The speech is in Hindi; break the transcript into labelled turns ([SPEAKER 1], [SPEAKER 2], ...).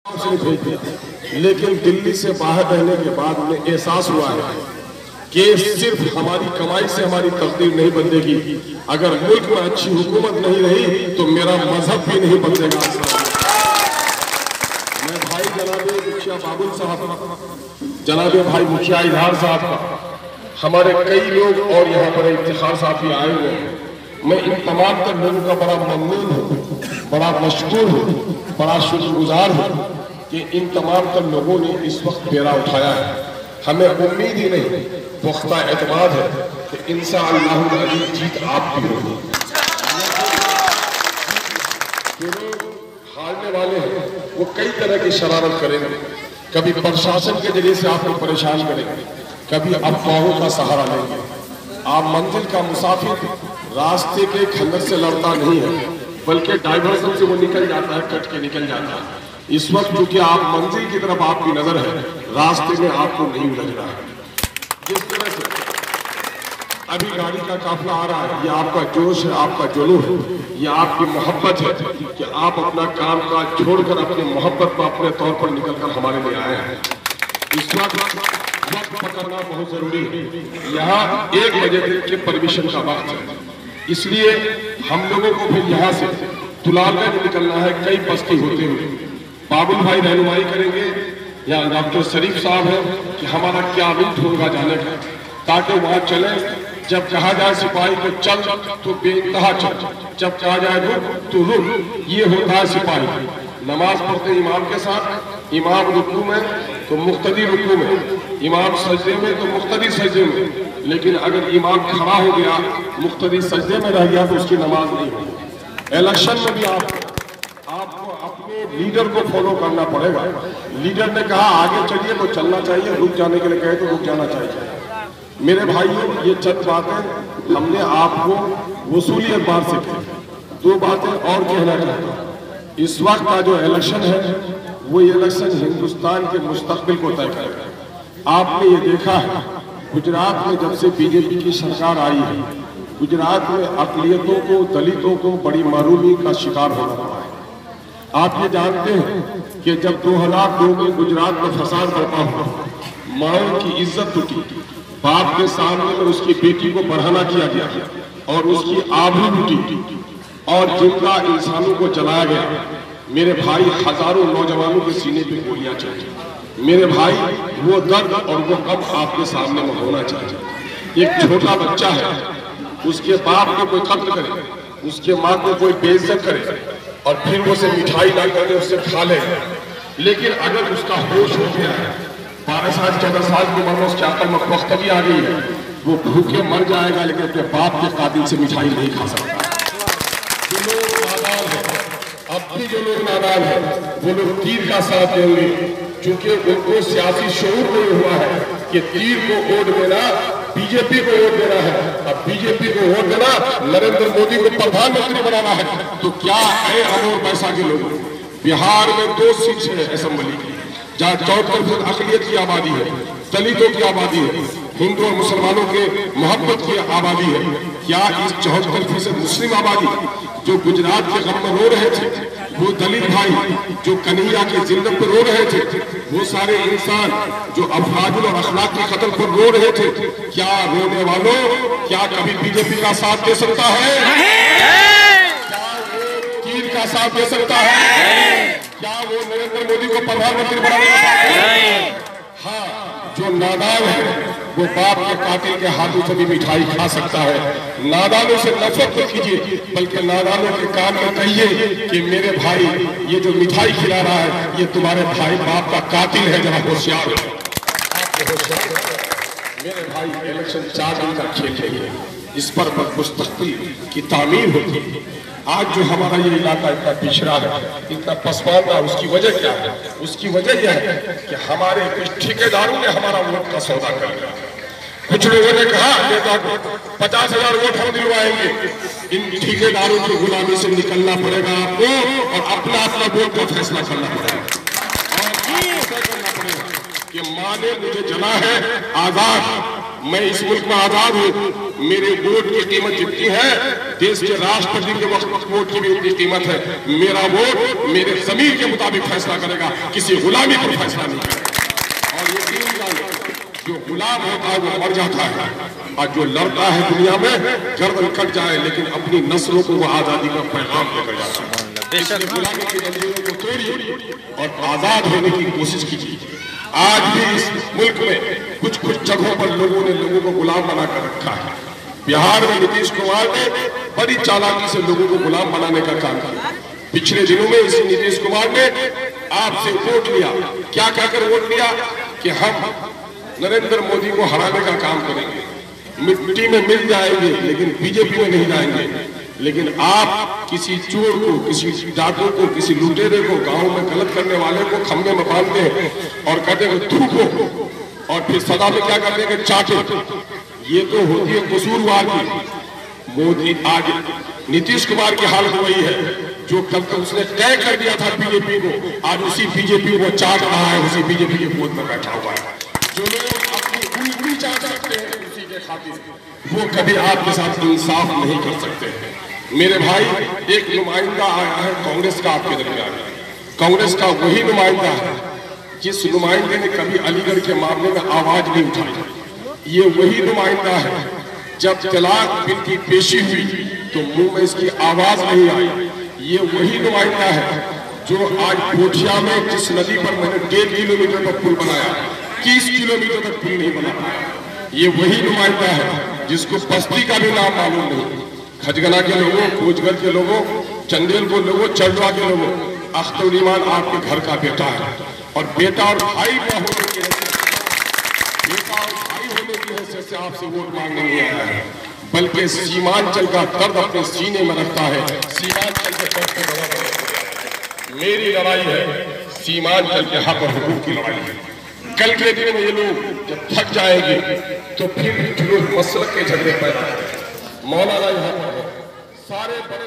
[SPEAKER 1] लेकिन दिल्ली से बाहर रहने के बाद उन्हें एहसास हुआ है कि सिर्फ हमारी कमाई से हमारी तकदीर नहीं बदलेगी। अगर मुल्क में अच्छी हुकूमत नहीं रही तो मेरा मजहब भी नहीं बदलेगा। मैं भाई जनाबे मुखिया बाबुल साहब, जनाबे भाई मुखिया इजहार साहब का, हमारे कई लोग और यहाँ पर इफ्तिखार साहब भी आए हुए हैं। मैं इन तमाम तर लोगों का बड़ा ममनून हूँ, बड़ा मशकूर हूँ, बड़ा शुक्रगुजार हूँ कि इन तमाम तर लोगों ने इस वक्त बेड़ा उठाया है। हमें उम्मीद ही नहीं, पुख्ता एतमाद है कि इंशाअल्लाह अज़ीज़ जीत आप भी होगी। जो लोग हारने वाले हैं वो कई तरह की शरारत करेंगे, कभी प्रशासन के जरिए से आपको परेशान करेंगे, कभी अफवाहों का सहारा लेंगे। आप मंजिल का मुसाफिर रास्ते के खंडर से लड़ता नहीं है, बल्कि डाइवर्सन से वो निकल जाता है, कट के निकल जाता है। इस वक्त क्योंकि आप मंजिल की तरफ आपकी नजर है, रास्ते में आपको नहीं उलझ रहा है। जिस तरह से अभी गाड़ी का काफिला आ रहा है, ये आपका जोश है, आपका जुनून है, ये आपकी मोहब्बत है कि आप अपना काम काज छोड़कर अपनी मोहब्बत को अपने तौर पर निकलकर हमारे लिए आए हैं। इस वक्त पकड़ना बहुत जरूरी है। यहाँ 1 बजे के परमिशन का वक्त है, इसलिए हम लोगों को फिर यहाँ से तुलालगंज निकलना है। कई बस्ती होते हुए बाबुल भाई रहनुमाई करेंगे या डॉक्टर शरीफ साहब है कि हमारा क्या रूट होगा जाने का, ताकि वहाँ चले। जब कहा जाए सिपाही को चल तो बेइंतहा चल, जब कहा जाए रुक तो रुक। ये होता है सिपाही। नमाज पढ़ते इमाम के साथ, इमाम रुकू में तो मुख्तदी रुकू में, इमाम सजदे में तो मुख्तदी सजदे में। लेकिन अगर इमाम खड़ा हो गया, मुख्तदी सजदे में रह गया तो उसकी नमाज नहीं होगी। इलेक्शन में भी आपको अपने लीडर को फॉलो करना पड़ेगा। लीडर ने कहा आगे चलिए तो चलना चाहिए, रुक जाने के लिए कहे तो रुक जाना चाहिए। मेरे भाइयों, ये चंद बातें हमने आपको वसूली अखबार से की। 2 बातें और कहना चाहता हूँ। इस वक्त का जो इलेक्शन है वो इलेक्शन हिंदुस्तान के मुस्तकबिल को तय करेगा। आपने ये देखा है गुजरात में जब से बीजेपी की सरकार आई है, गुजरात में अक़लियतों को, दलितों को बड़ी महरूमी का शिकार होना पड़ा है। आप ये जानते हैं कि जब 2002 में गुजरात में फसाद बरपा हुआ, माओ की इज्जत टूटी, बाप के सामने में उसकी बेटी को बढ़ाना किया गया और उसकी आबरू टूटी और जिंदा इंसानों को जलाया गया। मेरे भाई, हजारों नौजवानों के सीने पे गोलियां चली। मेरे भाई, वो दर्द और वो गम आपके सामने में होना चाहिए। एक छोटा बच्चा है, उसके बाप को कोई कत्ल करे, उसके माँ को कोई बेइज्जत करे और फिर वो उसे मिठाई ला करके उससे खा ले। लेकिन अगर उसका होश हो गया है, 12 साल 14 साल की उम्र में उसकी अकल में पुख्तगी आ गई है, वो भूखे मर जाएगा लेकिन अपने बाप के कातिल से मिठाई नहीं खा सकता। जो लोग नादान है, अब भी जो लोग नादान है, वो लोग तीर का साथ देंगे, क्योंकि उनको सियासी शऊर नहीं हुआ है कि तीर को वोट देना, बीजेपी को वोट देना है। अब बीजेपी को वोट देना, नरेंद्र मोदी को प्रधानमंत्री बनाना है। तो क्या है हम और पैसा के लोग? बिहार में 2 सीट है असेंबली की, जहाँ 74% अक़लियत की आबादी है, दलितों की आबादी है, हिंदू और मुसलमानों के मोहब्बत की आबादी है। क्या इस 74% मुस्लिम आबादी जो गुजरात के गम में रो रहे थे, वो दलित भाई जो कन्हैया के जिंदत पर रो रहे थे, वो सारे इंसान जो अफराजुल और अखलाक के कत्ल पर रो रहे थे, क्या रोने वालों, क्या कभी बीजेपी का साथ दे सकता है? क्या वो तीर का साथ दे सकता है? क्या वो नरेंद्र मोदी को प्रधानमंत्री बनाना? हाँ, जो नादान है वो बाप के कातिल के हाथों से भी मिठाई खा सकता है। नादानों से नफरत मत कीजिए, बल्कि नादानों के कान में कहिए कि मेरे भाई, ये जो मिठाई खिला रहा है ये तुम्हारे भाई बाप का कातिल है, जरा होशियार हो। मेरे भाई, इलेक्शन 4 दिन का खेल है, इस पर मुस्तकबिल की तामीर होती है। आज जो हमारा ये इलाका इतना पिछड़ा है, इतना पसमानदा, उसकी वजह क्या है? उसकी वजह यह है कि हमारे कुछ ठेकेदारों ने हमारा वोट का सौदा कर लिया। कुछ लोगों ने कहा 50,000 वोट हम दिलवाएंगे। इन ठेकेदारों की गुलामी से निकलना पड़ेगा आपको और अपना अपना वोट का फैसला करना पड़ेगा। और करना पड़ेगा कि माँ ने मुझे जना है आजाद, मैं इस मुल्क में आजाद हूँ, मेरे वोट की कीमत जितनी है देश के राष्ट्रपति के वक्त वोट की भी उतनी कीमत है। मेरा वोट मेरे जमीर के मुताबिक फैसला करेगा, किसी गुलामी पर फैसला नहीं करेगा। और यकीन जाने, जो गुलाम होता है वो मर जाता है, और जो लड़ता है दुनिया में गर्दन कट जाए लेकिन अपनी नस्लों को वो आजादी का पैगाम देकर जाता है। गुलामी की जंजीरों को तोड़िए और आजाद होने की कोशिश कीजिए। आज भी इस मुल्क में कुछ कुछ जगहों पर लोगों ने लोगों को गुलाम बनाकर रखा है। बिहार में नीतीश कुमार ने बड़ी चालाकी से लोगों को गुलाम बनाने का काम किया। पिछले दिनों में इसी नीतीश कुमार ने आपसे वोट लिया। क्या कहकर वोट लिया कि हम नरेंद्र मोदी को हराने का काम करेंगे, मिट्टी में मिल जाएंगे लेकिन बीजेपी में नहीं जाएंगे। लेकिन आप किसी चोर को, किसी डाकू को, किसी लुटेरे को, गांव में गलत करने वाले को खंभे में बांधते हैं और कहते हैं थूको, और फिर सदा में क्या करते हैं चाटे। ये तो होती है कसूरवार की। मोदी आज नीतीश कुमार की हालत वही है जो कल तक उसने तय कर दिया था बीजेपी को, आज उसी बीजेपी को चाट रहा है, उसी बीजेपी के गोद में बैठा हुआ है। जो लोग अपनी उंगली चाट सकते हैं उसी के खातिर, वो कभी आपके साथ इंसाफ नहीं कर सकते हैं। मेरे भाई, एक नुमाइंदा आया है कांग्रेस का आपके दरमियान। कांग्रेस का वही नुमाइंदा है जिस नुमाइंदे ने कभी अलीगढ़ के मामले में आवाज नहीं उठाई। ये वही नुमाइंदा है जब तलाक बिल की पेशी हुई तो मुंह में इसकी आवाज नहीं आई। ये वही नुमाइंदा है जो आज कोठिया में जिस नदी पर मैंने 1.5 किलोमीटर तक पुल बनाया, 30 किलोमीटर तक पुल नहीं बना पाया। ये वही नुमाइंदा है जिसको बस्ती का भी नाम मालूम नहीं। खजगना के लोगों, कोचगढ़ के लोगों, चंदेल को लोगों, चंडवा के लोगों, अख्तर ईमान आपके घर का बेटा है और बेटा और भाई का होने की बेटा और भाई होने की हैसियत से आपसे वोट मांगने नहीं आया है, बल्कि सीमांचल का दर्द अपने सीने में रखता है। सीमांचल के दर्द को दबा मेरी लड़ाई है, सीमांचल के हक और हुकूक की लड़ाई है। कल के दिन में ये लोग जब थक जाएंगे तो फिर मसलक के झगड़े पैदा करेंगे। मौलाना यहाँ पर सारे बड़े